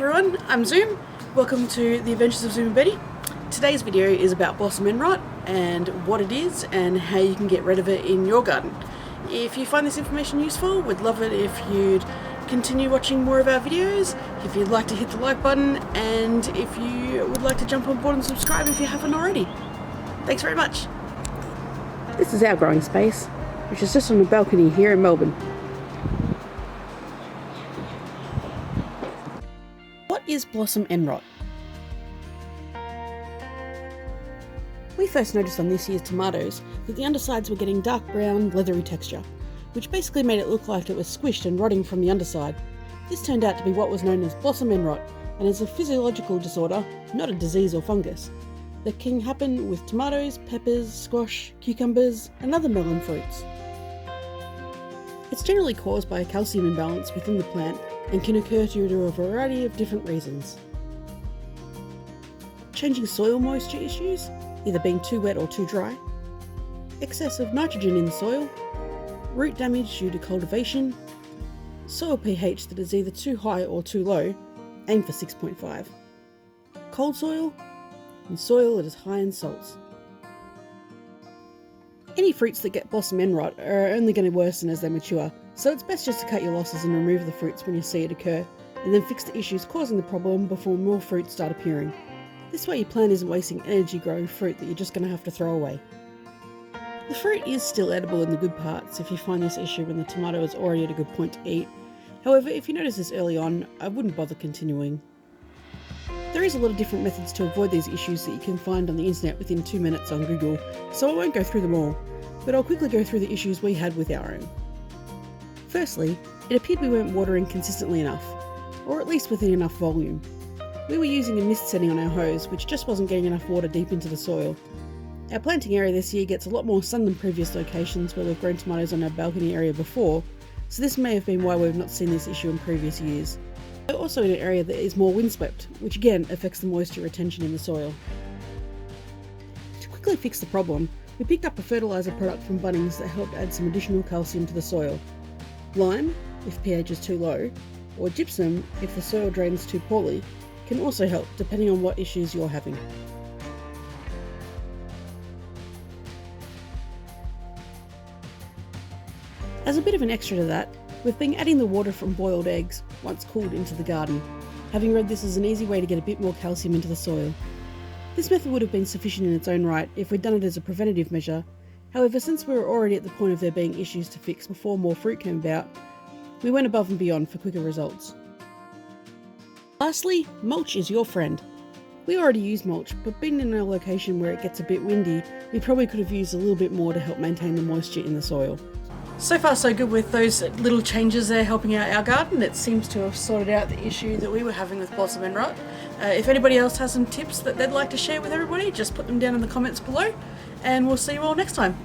everyone, I'm Zoom. Welcome to the Adventures of Zoom and Betty. Today's video is about blossom enrot and what it is and how you can get rid of it in your garden. If you find this information useful, we'd love it if you'd continue watching more of our videos, if you'd like to hit the like button, and if you would like to jump on board and subscribe if you haven't already. Thanks very much. This is our growing space, which is just on a balcony here in Melbourne. What is blossom enrot? We first noticed on this year's tomatoes that the undersides were getting dark brown, leathery texture, which basically made it look like it was squished and rotting from the underside. This turned out to be what was known as blossom enrot, and is a physiological disorder, not a disease or fungus, that can happen with tomatoes, peppers, squash, cucumbers, and other melon fruits. It's generally caused by a calcium imbalance within the plant and can occur due to a variety of different reasons. Changing soil moisture issues, either being too wet or too dry, excess of nitrogen in the soil, root damage due to cultivation, soil pH that is either too high or too low, aim for 6.5, cold soil, and soil that is high in salts. Any fruits that get blossom enrot are only going to worsen as they mature, so it's best just to cut your losses and remove the fruits when you see it occur, and then fix the issues causing the problem before more fruits start appearing. This way your plant isn't wasting energy growing fruit that you're just going to have to throw away. The fruit is still edible in the good parts if you find this issue when the tomato is already at a good point to eat. However, if you notice this early on, I wouldn't bother continuing. There is a lot of different methods to avoid these issues that you can find on the internet within 2 minutes on Google, so I won't go through them all, but I'll quickly go through the issues we had with our own. Firstly, it appeared we weren't watering consistently enough, or at least within enough volume. We were using a mist setting on our hose, which just wasn't getting enough water deep into the soil. Our planting area this year gets a lot more sun than previous locations where we've grown tomatoes on our balcony area before, so this may have been why we've not seen this issue in previous years. We're also in an area that is more windswept, which again affects the moisture retention in the soil. To quickly fix the problem, we picked up a fertiliser product from Bunnings that helped add some additional calcium to the soil. Lime, if pH is too low, or gypsum, if the soil drains too poorly, can also help depending on what issues you're having. As a bit of an extra to that, we've been adding the water from boiled eggs, once cooled, into the garden, having read this as an easy way to get a bit more calcium into the soil. This method would have been sufficient in its own right if we'd done it as a preventative measure. However, since we were already at the point of there being issues to fix before more fruit came about, we went above and beyond for quicker results. Lastly, mulch is your friend. We already use mulch, but being in a location where it gets a bit windy, we probably could have used a little bit more to help maintain the moisture in the soil. So far so good with those little changes there helping out our garden. It seems to have sorted out the issue that we were having with blossom enrot. If anybody else has some tips that they'd like to share with everybody, just put them down in the comments below, and we'll see you all next time.